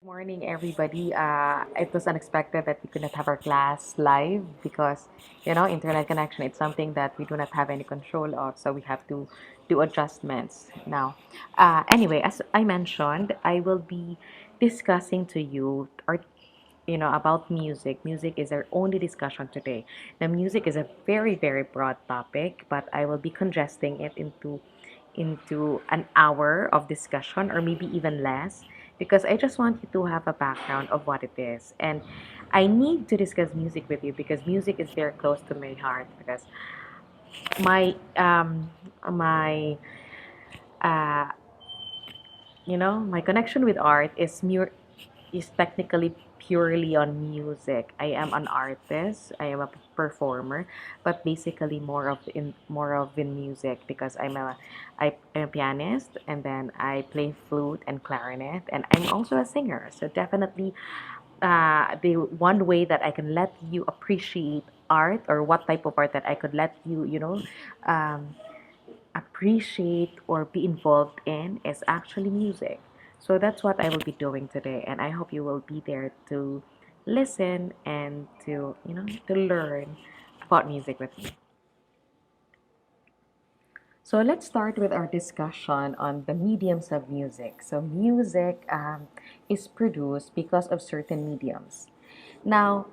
Morning, everybody. It was unexpected that we could not have our class live because, internet connection, it's something that we do not have any control of. So we have to do adjustments now. Anyway, as I mentioned, I will be discussing to you about music. Music is our only discussion today. Now, music is a very, very broad topic, but I will be congesting it into an hour of discussion or maybe even less because I just want you to have a background of what it is. And I need to discuss music with you because music is very close to my heart because my uh my connection with art is technically purely on music. I am an artist. I am a performer, but basically more of in music because I'm a pianist and then I play flute and clarinet and I'm also a singer. So definitely, the one way that I can let you appreciate art or what type of art that I could let you um, appreciate or be involved in is actually music. So that's what I will be doing today, and I hope you will be there to listen and to learn about music with me. So let's start with our discussion on the mediums of music. So music is produced because of certain mediums. Now,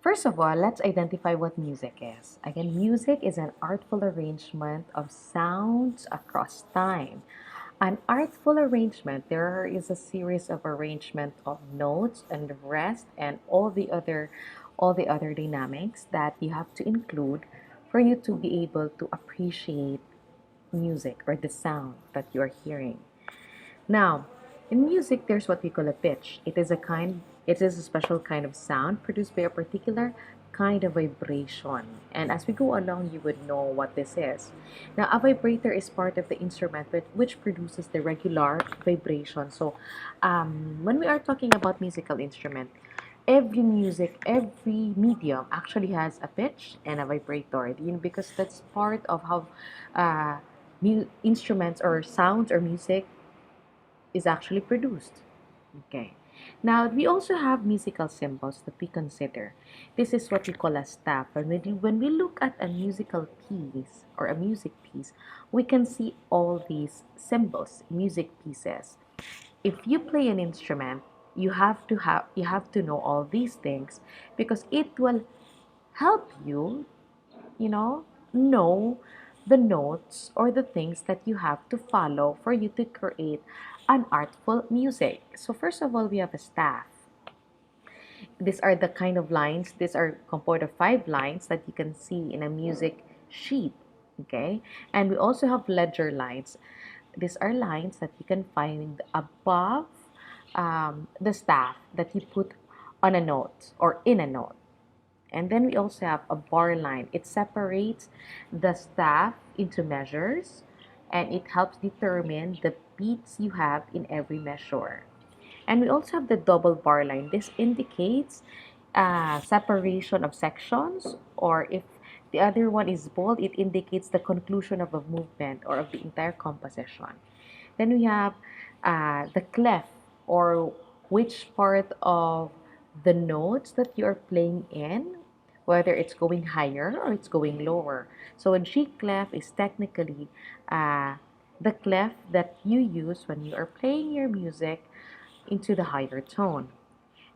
first of all, let's identify what music is. Again, music is an artful arrangement of sounds across time. An artful arrangement, there is a series of arrangement of notes and the rest and all the other dynamics that you have to include for you to be able to appreciate music or the sound that you are hearing. Now, in music, there's what we call a pitch. It is a special kind of sound produced by a particular kind of vibration. And as we go along, you would know what this is. Now, a vibrator is part of the instrument which produces the regular vibration. So, when we are talking about musical instrument, every medium actually has a pitch and a vibrator. Because that's part of how uh, instruments or sounds or music is actually produced. Okay. Now, we also have musical symbols that we consider. This is what we call a staff. And when we look at a musical piece or a music piece, we can see all these symbols, music pieces. If you play an instrument, you have to know all these things because it will help you know the notes or the things that you have to follow for you to create an artful music. So first of all, we have a staff. These are the kind of lines. These are composed of 5 lines that you can see in a music sheet. Okay, and we also have ledger lines. These are lines that you can find above the staff that you put on a note or in a note. And then we also have a bar line. It separates the staff into measures and it helps determine the beats you have in every measure. And we also have the double bar line. This indicates separation of sections, or if the other one is bold, it indicates the conclusion of a movement or of the entire composition. Then we have the clef, or which part of the notes that you are playing in, whether it's going higher or it's going lower. So a G clef is technically uh, the clef that you use when you are playing your music into the higher tone.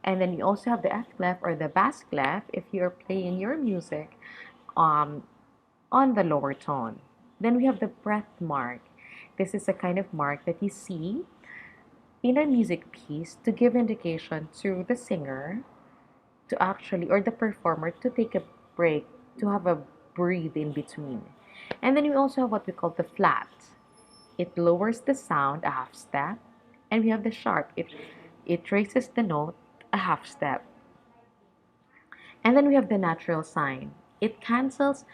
And then you also have the F clef or the bass clef if you're playing your music um, on the lower tone. Then we have the breath mark. This is a kind of mark that you see in a music piece to give indication to the singer to actually, or the performer, to take a break, to have a breathe in between. And then we also have what we call the flat. It lowers the sound a half step. And we have the sharp. It raises the note a half step. And then we have the natural sign. It cancels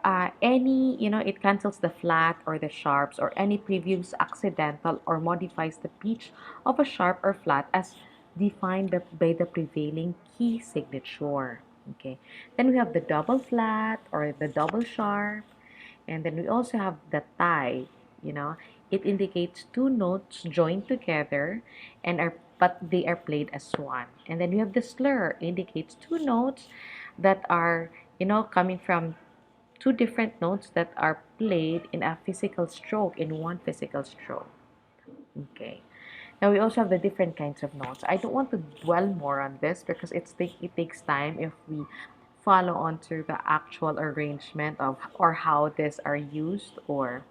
it cancels the flat or the sharps or any previous accidental or modifies the pitch of a sharp or flat as defined by the prevailing key signature. Okay. Then we have the double flat or the double sharp. And then we also have the tie. you know, it indicates two notes joined together and are but they are played as one. And then we have the slur, indicates two notes that are, coming from two different notes that are played in a physical stroke, in one physical stroke. Okay. Now we also have the different kinds of notes. I don't want to dwell more on this because it takes time if we follow on to the actual arrangement of or how these are used or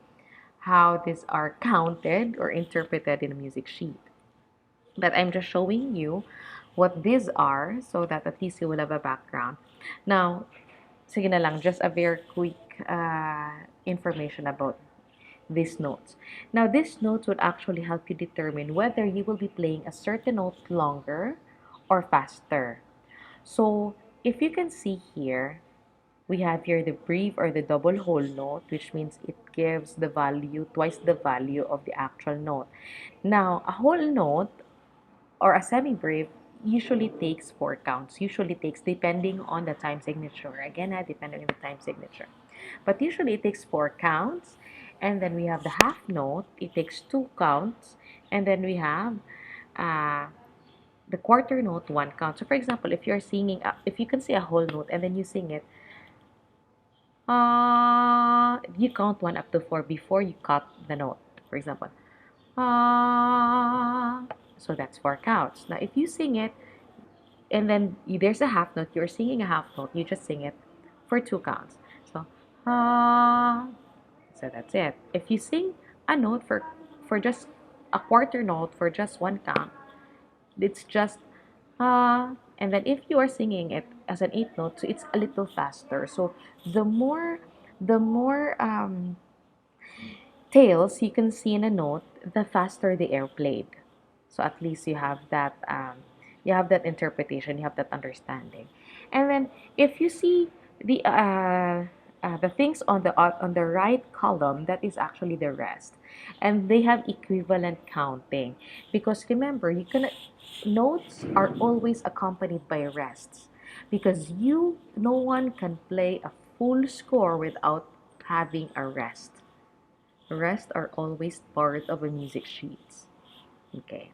how these are counted or interpreted in a music sheet. But I'm just showing you what these are so that at least you will have a background. Now, sige na lang, just a very quick information about these notes. Now, these notes would actually help you determine whether you will be playing a certain note longer or faster. So, if you can see here, we have here the brief or the double whole note, which means it gives the value, twice the value of the actual note. Now, a whole note or a semi-brief usually takes 4 counts. Usually takes, depending on the time signature. Again, depending on the time signature. But usually it takes 4 counts. And then we have the half note. It takes 2 counts. And then we have uh, the quarter note, 1 count. So for example, if you're singing, if you can say a whole note and then you sing it, you count 1 up to 4 before you cut the note. For example, ah. So that's 4 counts. Now, if you sing it and then there's a half note, you're singing a half note, you just sing it for 2 counts. So, ah. So that's it. If you sing a note for just a quarter note for just 1 count, it's just and then if you are singing it as an eighth note, so it's a little faster. So the more tails you can see in a note, the faster the air played. So at least you have that interpretation, you have that understanding. And then if you see the things on the right column, that is actually the rest, and they have equivalent counting because remember, you can notes are always accompanied by rests because no one can play a full score without having a rest. Rests are always part of a music sheet. Okay.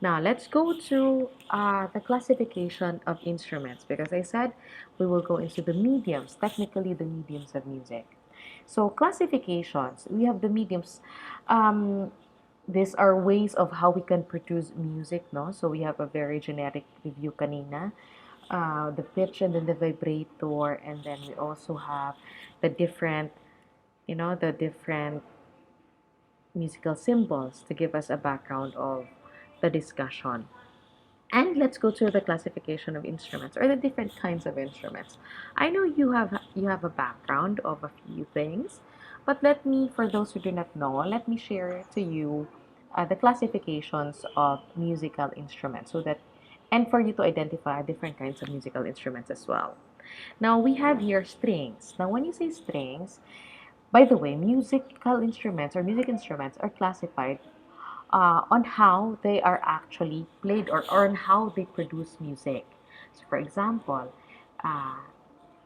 Now let's go to the classification of instruments because I said we will go into the mediums, technically the mediums of music. So classifications, we have the mediums. Um, these are ways of how we can produce music, no? So we have a very generic review kanina, the pitch and then the vibrator, and then we also have the different, the different musical symbols to give us a background of the discussion. And let's go to the classification of instruments or the different kinds of instruments. I know you have a background of a few things, but let me, for those who do not know, let me share to you the classifications of musical instruments so that and for you to identify different kinds of musical instruments as well. Now we have here strings. Now when you say strings, by the way, musical instruments or music instruments are classified on how they are actually played or on how they produce music. So, for example, uh,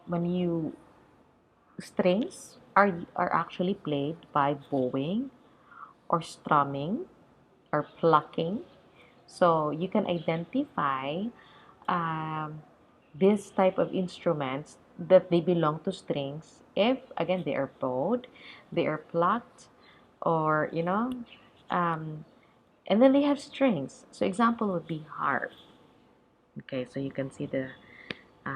when you strings are actually played by bowing or strumming or plucking. So you can identify um, this type of instruments that they belong to strings if again they are bowed, they are plucked, or um, and then they have strings. So example would be harp. Okay, so you can see uh,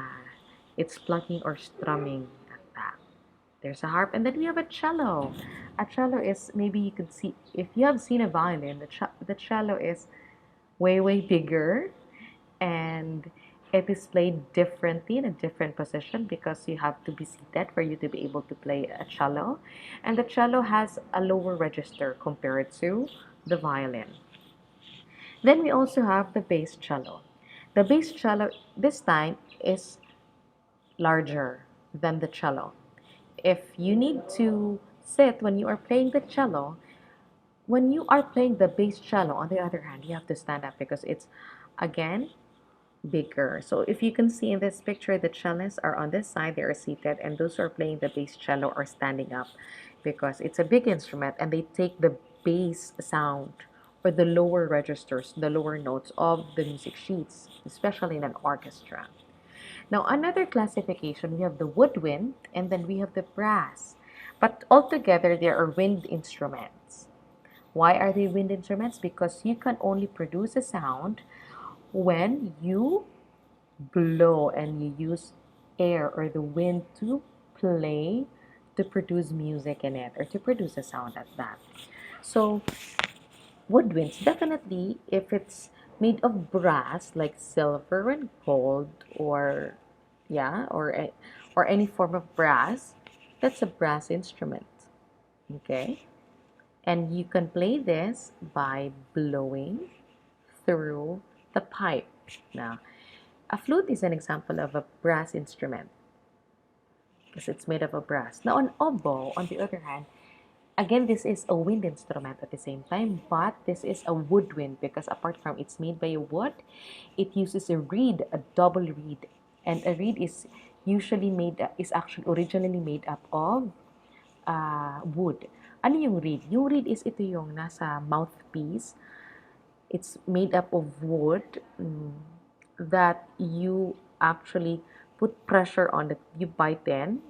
it's plucking or strumming at that. There's a harp, and then we have a cello. A cello is, maybe you could see if you have seen a violin. The cello is way bigger, and it is played differently in a different position because you have to be seated for you to be able to play a cello, and the cello has a lower register compared to the violin. Then we also have the bass cello. The bass cello this time is larger than the cello. If you need to sit when you are playing the cello, when you are playing the bass cello, on the other hand, you have to stand up because it's again bigger. So if you can see in this picture, the cellists are on this side, they are seated, and those who are playing the bass cello are standing up because it's a big instrument and they take the bass sound or the lower registers, the lower notes of the music sheets, especially in an orchestra. Now, another classification, we have the woodwind and then we have the brass. But altogether, there are wind instruments. Why are they wind instruments? Because you can only produce a sound when you blow and you use air or the wind to play to produce music in it or to produce a sound at that. So woodwinds, definitely, if it's made of brass like silver and gold, or yeah, or any form of brass, that's a brass instrument. Okay, and you can play this by blowing through the pipe. Now, a flute is an example of a brass instrument because it's made of a brass. Now, an oboe, on the other hand, again, this is a wind instrument at the same time, but this is a woodwind because apart from it's made by a wood, it uses a reed, a double reed, and a reed is actually originally made up of wood. Ano yung reed? Yung reed is ito yung nasa mouthpiece. It's made up of wood that you actually put pressure on it. You bite in,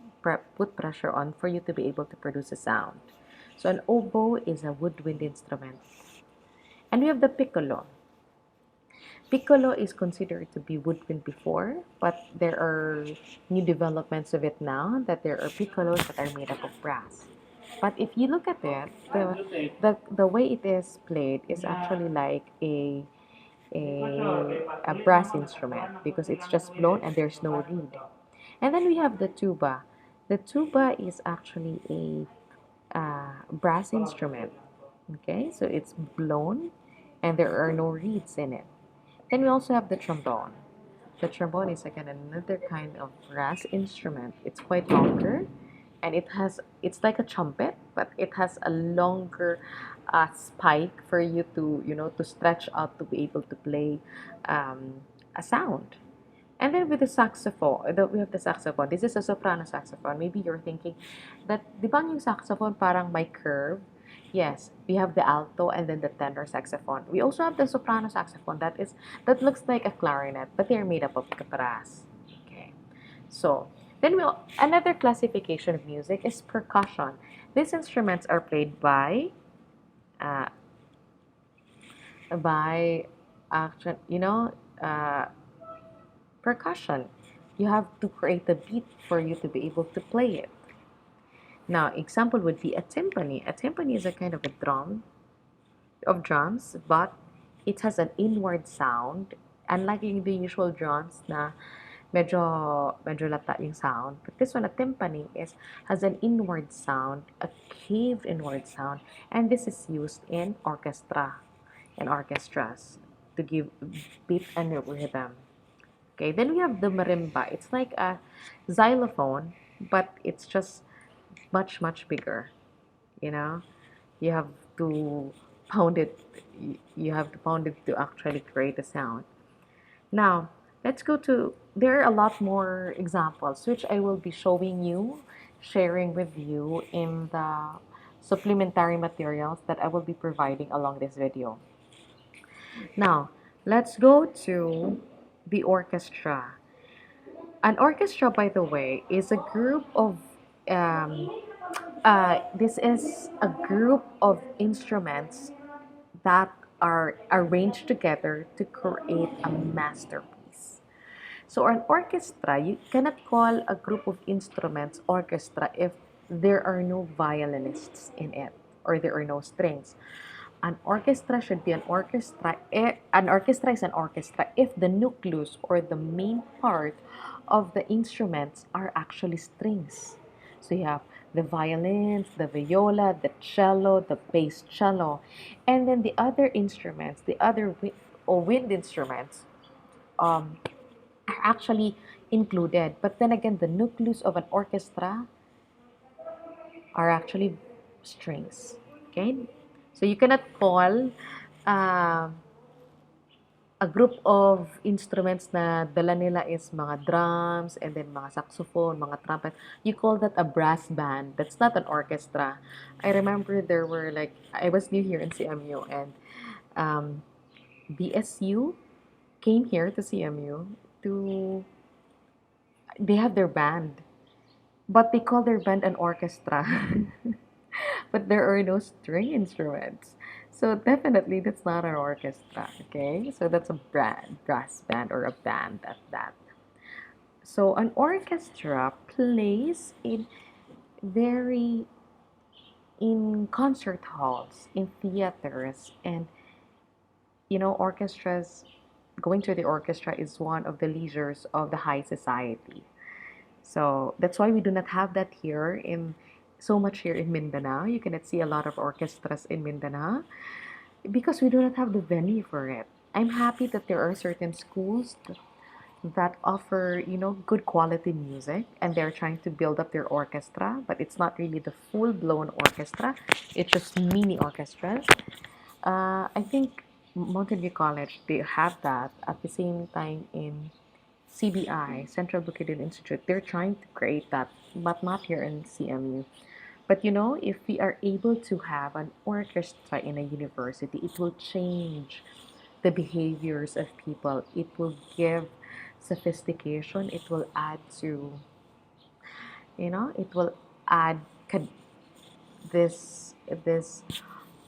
put pressure on for you to be able to produce a sound. So an oboe is a woodwind instrument. And we have the piccolo. Piccolo is considered to be woodwind before, but there are new developments of it now that there are piccolos that are made up of brass. But if you look at it, the way it is played is actually like a brass instrument because it's just blown and there's no reed. And then we have the tuba. The tuba is actually a brass instrument. Okay, so it's blown and there are no reeds in it. Then we also have the trombone. The trombone is again another kind of brass instrument. It's quite longer and it's like a trumpet, but it has a longer spike for you to, to stretch out to be able to play a sound. And then with the saxophone, we have the saxophone. This is a soprano saxophone. Maybe you're thinking that, di ba yung saxophone parang may curve? Yes, we have the alto and then the tenor saxophone. We also have the soprano saxophone that looks like a clarinet, but they're made up of brass. Okay, so then another classification of music is percussion. These instruments are played uh, by action, percussion. You have to create a beat for you to be able to play it. Now, example would be a timpani. A timpani is a kind of a drum of drums, but it has an inward sound. Unlike the usual drums na medyo lata yung sound. But this one, a timpani, has an inward sound, a caved inward sound, and this is used in orchestras to give beat and rhythm. Okay, then we have the marimba. It's like a xylophone, but it's just much, much bigger. You know, you have to pound it. You have to pound it to actually create a sound. Now, let's go to. There are a lot more examples which I will be showing you, sharing with you in the supplementary materials that I will be providing along this video. Now, let's go to the orchestra. An orchestra, by the way, is a group of this is a group of instruments that are arranged together to create a masterpiece. So, an orchestra, you cannot call a group of instruments orchestra if there are no violinists in it or there are no strings. An orchestra should be an orchestra. An orchestra is an orchestra if the nucleus or the main part of the instruments are actually strings. So you have the violins, the viola, the cello, the bass cello, and then the other instruments, the other wind instruments, are actually included. But then again, the nucleus of an orchestra are actually strings. Okay, so you cannot call uh, a group of instruments na dala nila is mga drums and then mga saxophone, mga trumpet. You call that a brass band. That's not an orchestra. I remember there were I was new here in CMU and Um, BSU came here to CMU to, they have their band, but they call their band an orchestra. But there are no string instruments. So definitely that's not an orchestra, okay? So that's a brass band or a band at that. So an orchestra plays very in concert halls, in theaters, and orchestras, going to the orchestra is one of the leisures of the high society. So that's why we do not have that here in so much here in Mindanao. You cannot see a lot of orchestras in Mindanao because we do not have the venue for it. I'm happy that there are certain schools that offer, good quality music and they're trying to build up their orchestra, but it's not really the full-blown orchestra. It's just mini orchestras. I think Mountain View College, they have that at the same time in CBI, Central Bukidnon Institute. They're trying to create that, but not here in CMU. But if we are able to have an orchestra in a university, it will change the behaviors of people. It will give sophistication. It will add to, it will add this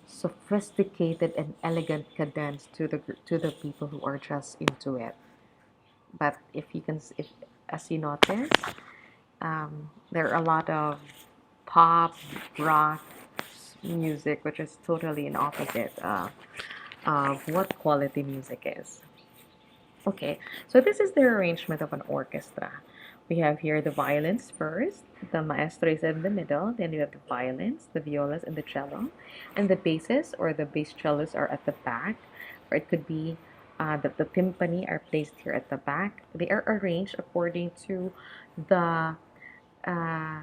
sophisticated and elegant cadence to the people who are just into it. But if as you notice, there are a lot of pop, rock music, which is totally an opposite of what quality music is. Okay, so this is the arrangement of an orchestra. We have here the violins first, the maestro is in the middle, then you have the violins, the violas, and the cello, and the basses or the bass cellos are at the back, or it could be the timpani are placed here at the back. They are arranged according to the uh,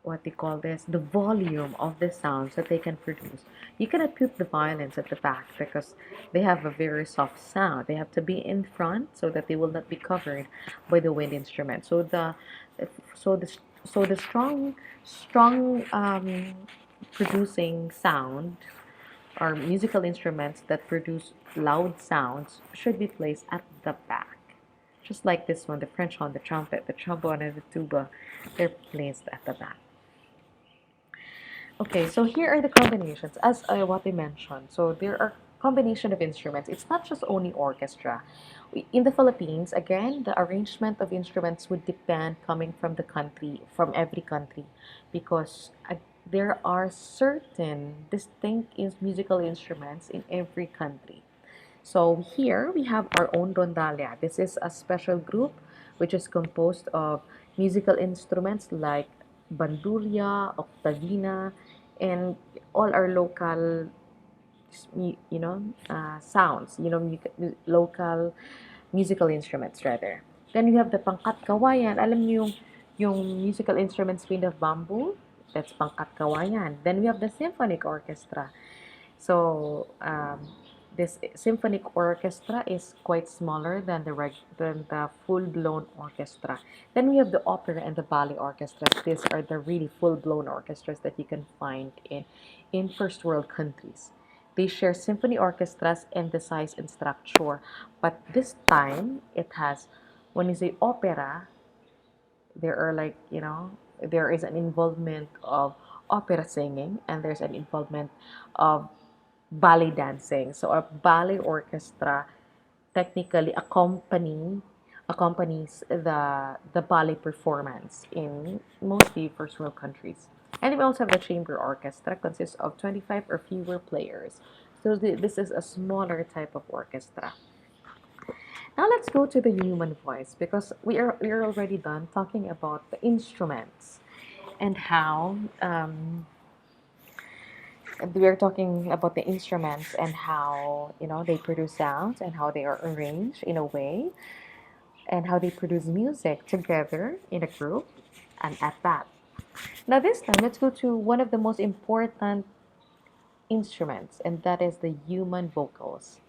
what they call this, the volume of the sounds that they can produce. You cannot put the violins at the back because they have a very soft sound. They have to be in front so that they will not be covered by the wind instrument. So the so the strong producing sound or musical instruments that produce loud sounds should be placed at the back. Just like this one, the French horn, the trumpet, the trombone, and the tuba, they're placed at the back. Okay, so here are the combinations, as what I mentioned. So there are combination of instruments. It's not just only orchestra. In the Philippines, again, the arrangement of instruments would depend coming from the country, from every country, because there are certain distinct musical instruments in every country. So here we have our own rondalia. This is a special group which is composed of musical instruments like bandurria, octavina, and all our local, sounds, local musical instruments rather. Then we have the pangkat kawayan. Alam niyo yung musical instruments made of bamboo? That's pangkat kawayan. Then we have the symphonic orchestra. So this symphonic orchestra is quite smaller than the full-blown orchestra. Then we have the opera and the ballet orchestras. These are the really full-blown orchestras that you can find in first world countries. They share symphony orchestras and the size and structure, but this time it has, when you say opera, there are there is an involvement of opera singing and there's an involvement of ballet dancing. So a ballet orchestra technically accompanies the ballet performance in mostly first world countries. And we also have the chamber orchestra, consists of 25 or fewer players. So this is a smaller type of orchestra. Now let's go to the human voice because we are already done talking about the instruments and how we are talking about the instruments and how they produce sounds and how they are arranged in a way and how they produce music together in a group and at that. Now this time let's go to one of the most important instruments, and that is the human vocals,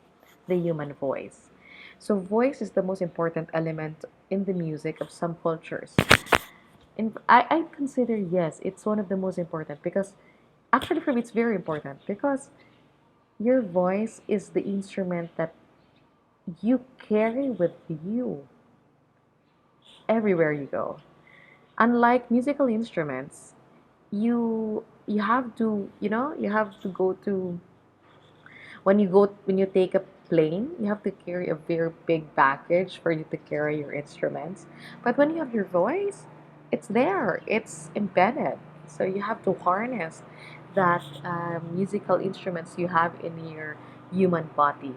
the human voice. So voice is the most important element in the music of some cultures. And I consider, yes, it's one of the most important because actually for me it's very important because Your voice is the instrument that you carry with you everywhere you go. Unlike musical instruments, you have to, you have to go to when you take a plane, you have to carry a very big baggage for you to carry your instruments. But when you have your voice, it's there, it's embedded. So you have to harness that musical instruments you have in your human body.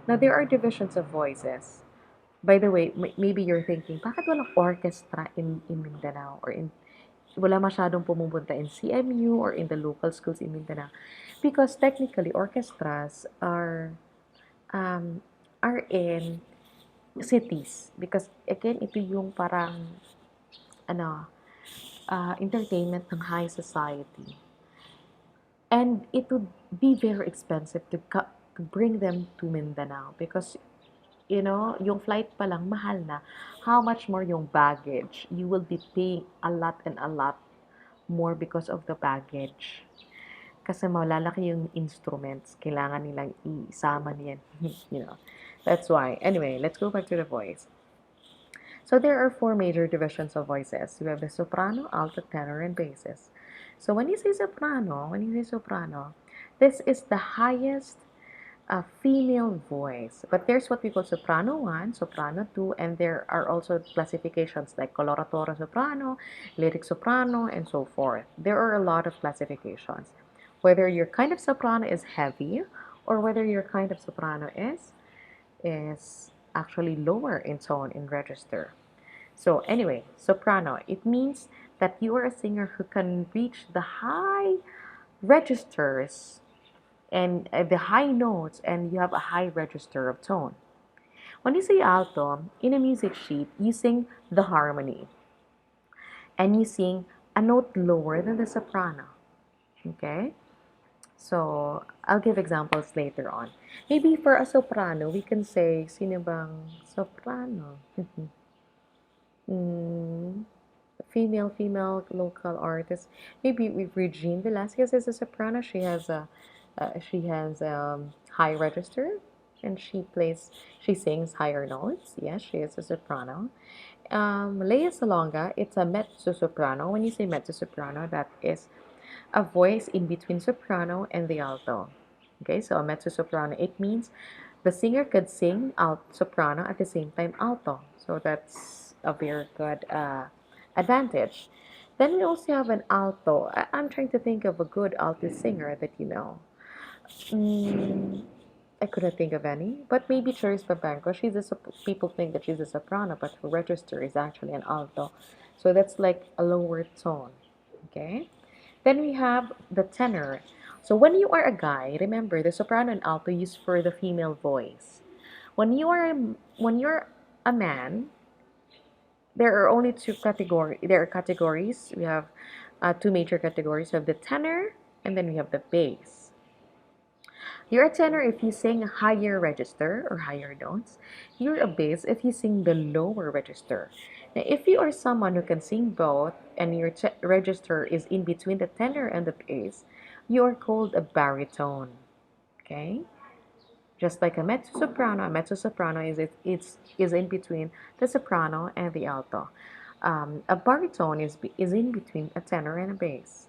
Now, there are divisions of voices. By the way, maybe you're thinking, bakit walang orchestra in Mindanao or in wala masyadong pumupunta in CMU or in the local schools in Mindanao? Because technically, orchestras um, are in cities. Because again, ito yung parang ano, entertainment ng high society. And it would be very expensive to bring them to Mindanao because yung flight pa lang mahal na. How much more yung baggage? You will be paying a lot and a lot more because of the baggage. Kasi malalaki yung instruments. Kailangan nilang isama niyan. you know. That's why. Anyway, let's go back to the voice. So there are four major divisions of voices. You have the soprano, alto, tenor, and basses. So when you say soprano, this is the highest female voice. But there's what we call soprano 1, soprano 2, and there are also classifications like coloratura soprano, lyric soprano, and so forth. There are a lot of classifications. Whether your kind of soprano is heavy or whether your kind of soprano is actually lower in tone in register. So anyway, soprano, it means that you are a singer who can reach the high registers and the high notes and you have a high register of tone. When you say alto, in a music sheet, you sing the harmony and you sing a note lower than the soprano. Okay? So, I'll give examples later on. Maybe for a soprano, we can say, sino bang soprano? mm, female local artist. Maybe with Regine Velasquez is a soprano. She has high register, and she sings higher notes. Yes, she is a soprano. Lea Salonga, it's a mezzo soprano. When you say mezzo soprano, that is a voice in between soprano and the alto. Okay, so a mezzo soprano, it means the singer could sing alt soprano at the same time alto. So that's a very good advantage. Then we also have an alto. I'm trying to think of a good alto singer that you know. Mm, I couldn't think of any, but maybe Cherise Babanco. People think that she's a soprano, but her register is actually an alto. So that's like a lower tone. Okay. Then we have the tenor. So when you are a guy, remember the soprano and alto used for the female voice. When you're a man, there are only two categories. There are categories. We have two major categories. We have the tenor, and then we have the bass. You're a tenor if you sing a higher register or higher notes. You're a bass if you sing the lower register. Now, if you are someone who can sing both and your register is in between the tenor and the bass, you are called a baritone. Okay? Just like a mezzo soprano is in between the soprano and the alto. A baritone is in between a tenor and a bass.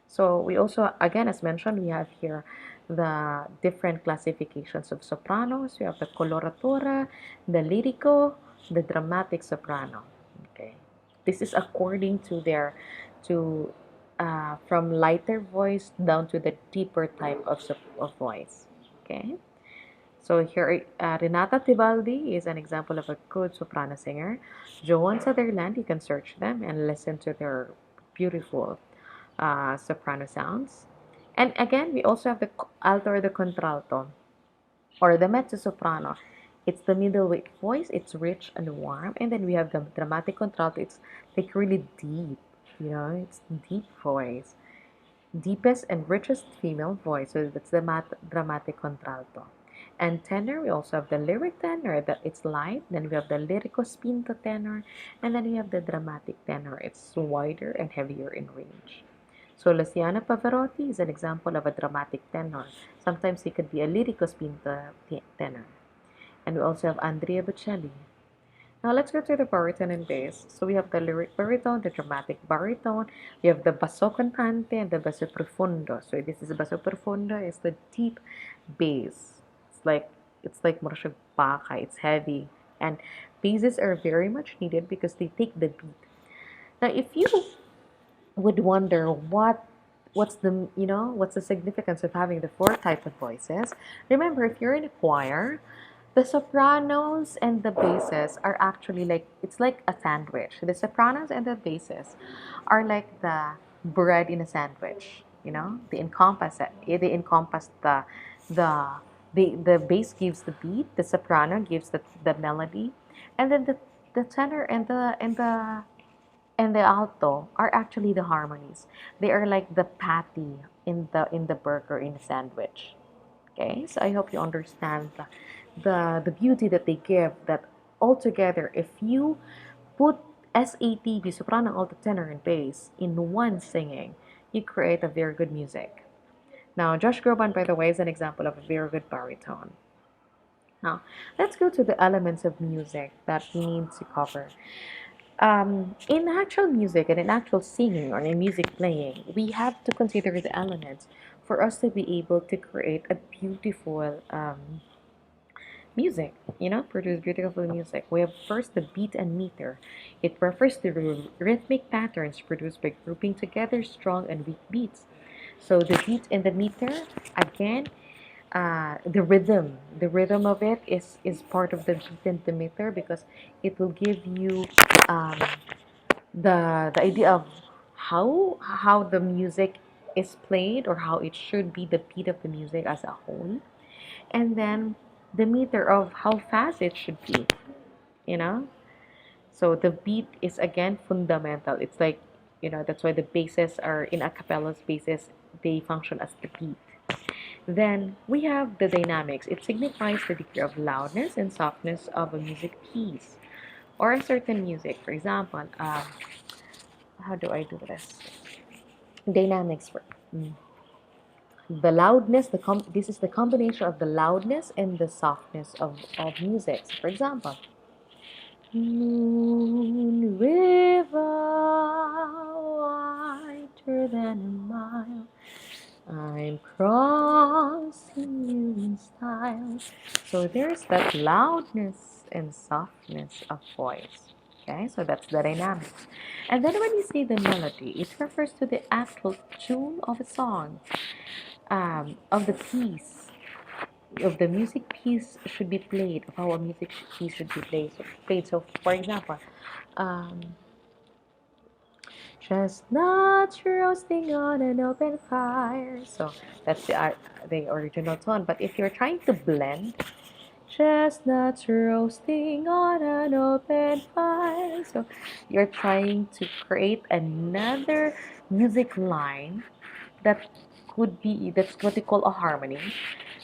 So we also, again, as mentioned, we have here the different classifications of sopranos. We have the coloratura, the lirico, the dramatic soprano. Okay, this is according to their to from lighter voice down to the deeper type of voice. Okay. So here, Renata Tibaldi is an example of a good soprano singer. Joan Sutherland, you can search them and listen to their beautiful soprano sounds. And again, we also have the alto or the contralto or the mezzo soprano. It's the middleweight voice. It's rich and warm. And then we have the dramatic contralto. It's like really deep. It's deep voice, deepest and richest female voice. So that's the dramatic contralto. And tenor, we also have the lyric tenor, that it's light. Then we have the lyrico spinto tenor, and then we have the dramatic tenor. It's wider and heavier in range. So Luciano Pavarotti is an example of a dramatic tenor. Sometimes he could be a lirico spinto tenor. And we also have Andrea Bocelli. Now let's go to the baritone and bass. So we have the lyric baritone, the dramatic baritone. We have the basso cantante and the basso profondo. So this is basso profondo is the deep bass. It's like mura siyang baka. It's heavy, and basses are very much needed because they take the beat. Now, if you would wonder what's the significance of having the four type of voices, remember if you're in a choir, the sopranos and the basses are actually like it's like a sandwich. The sopranos and the basses are like the bread in a sandwich. They encompass it. They encompass the the bass gives the beat, the soprano gives the melody, and then the tenor and the alto are actually the harmonies. They are like the patty in the burger in a sandwich. Okay, so I hope you understand the beauty that they give. That altogether, if you put SATB, soprano, alto, tenor, and bass in one singing, you create a very good music. Now, Josh Groban, by the way, is an example of a very good baritone. Now, let's go to the elements of music that we need to cover. In actual music and in actual singing or in music playing, we have to consider the elements for us to be able to create a beautiful music, produce beautiful music. We have first the beat and meter. It refers to rhythmic patterns produced by grouping together strong and weak beats. So the beat and the meter, again, the rhythm of it is part of the beat and the meter because it will give you um, the idea of how the music is played or how it should be the beat of the music as a whole, and then the meter of how fast it should be you know so the beat is again fundamental. It's like, that's why the basses are in a cappella spaces. They function as the beat. Then we have the dynamics. It signifies the degree of loudness and softness of a music piece or a certain music. For example, how do I do this? Dynamics for the loudness. This is the combination of the loudness and the softness of music. So for example, Moon River, wider than a mile. I'm crossing you in style. So there's that loudness and softness of voice. Okay, so that's the dynamics. And then when you say the melody, it refers to the actual tune of a song, of the piece, of the music piece should be played, of how a music piece should be played. So, for example, um, chestnuts roasting on an open fire. So that's the original tone. But if you're trying to blend chestnuts roasting on an open fire, so you're trying to create another music line that that's what they call a harmony,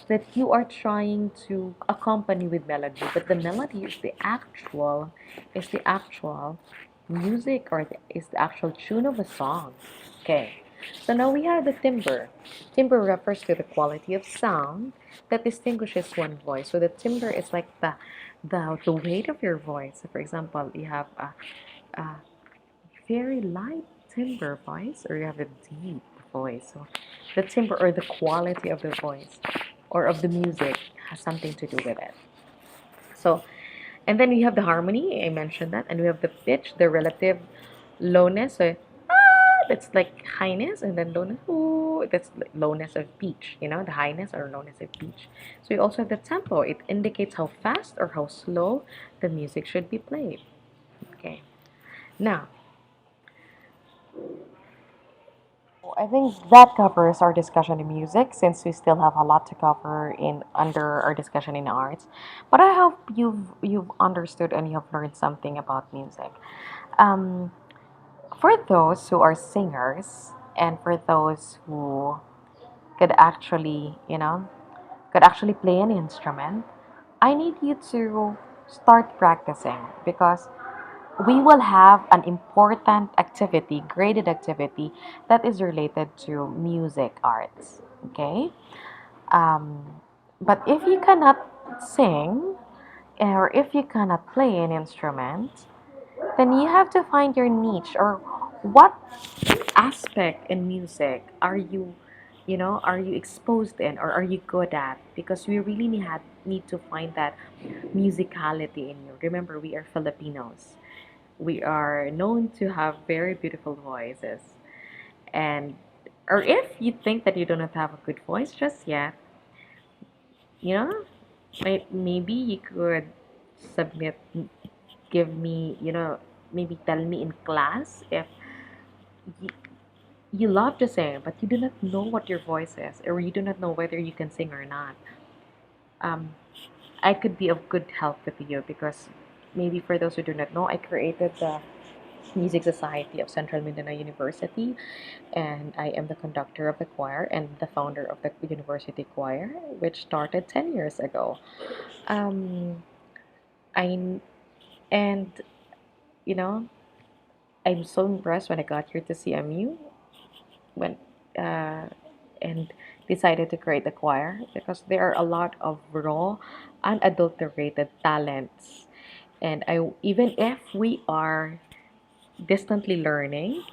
that you are trying to accompany with melody, but the melody is the actual music, or is the actual tune of a song. Okay, so now we have the timbre. Timbre refers to the quality of sound that distinguishes one voice. So the timbre is like the weight of your voice. So for example, you have a very light timbre voice, or you have a deep voice. So the timbre or the quality of the voice or of the music has something to do with it. So, and then we have the harmony. I mentioned that, and we have the pitch, the relative lowness. So that's like highness, and then lowness. Ooh, that's like lowness of pitch. The highness or lowness of pitch. So we also have the tempo. It indicates how fast or how slow the music should be played. Okay. Now, I think that covers our discussion in music, since we still have a lot to cover in under our discussion in arts. But I hope you've understood and you've learned something about music. Um, for those who are singers and for those who could actually, could actually play an instrument, I need you to start practicing, because we will have an important activity, graded activity that is related to music arts. Okay? Um, but if you cannot sing or if you cannot play an instrument, then you have to find your niche or what aspect in music are you, are you exposed in or are you good at? Because we really need to find that musicality in you. Remember, we are Filipinos. We are known to have very beautiful voices. And or if you think that you do not have a good voice just yet, you know, maybe you could submit, give me, maybe tell me in class if you, you love to sing, but you do not know what your voice is, or you do not know whether you can sing or not. Um, I could be of good help with you because maybe for those who do not know, I created the Music Society of Central Mindanao University, and I am the conductor of the choir and the founder of the university choir, which started 10 years ago. Um, I and you know I'm so impressed when I got here to CMU when uh, and decided to create the choir because there are a lot of raw, unadulterated talents, and I even if we are distantly learning,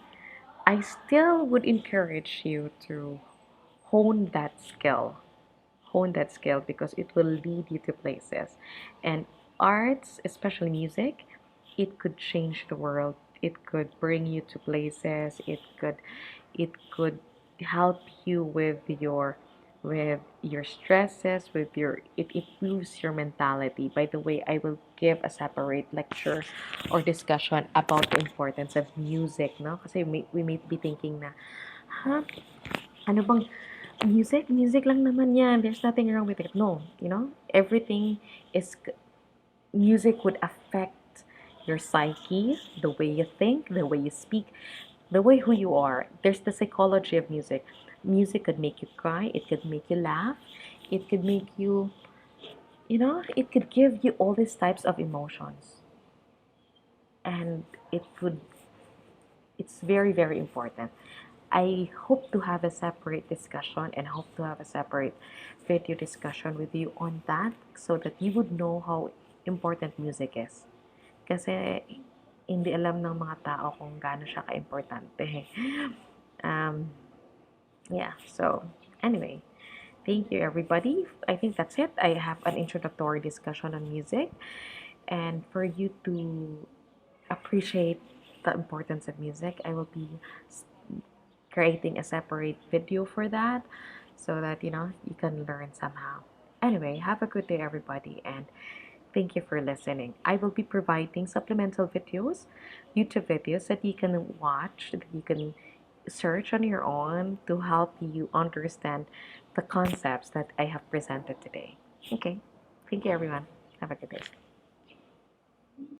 I still would encourage you to hone that skill hone that skill because it will lead you to places. And arts, especially music, it could change the world. It could bring you to places. It could help you with your stresses, with your it improves your mentality. By the way, I will give a separate lecture or discussion about the importance of music, no? Kasi we may be thinking na, huh? Ano bang music? Music lang naman yan. There's nothing wrong with it. No, everything is music would affect your psyche, the way you think, the way you speak, the way who you are. There's the psychology of music. Music could make you cry, it could make you laugh, it could make you, it could give you all these types of emotions. And it's very, very important. I hope to have a separate discussion and hope to have a separate video discussion with you on that so that you would know how important music is. Kasi hindi alam ng mga tao kung gaano siya ka-importante. Um, yeah, so anyway, thank you everybody. I think that's it. I have an introductory discussion on music and for you to appreciate the importance of music, I will be creating a separate video for that so that you can learn somehow. Anyway, have a good day everybody and thank you for listening. I will be providing supplemental videos, YouTube videos that you can watch, that you can search on your own to help you understand the concepts that I have presented today. Okay, thank you everyone. Have a good day.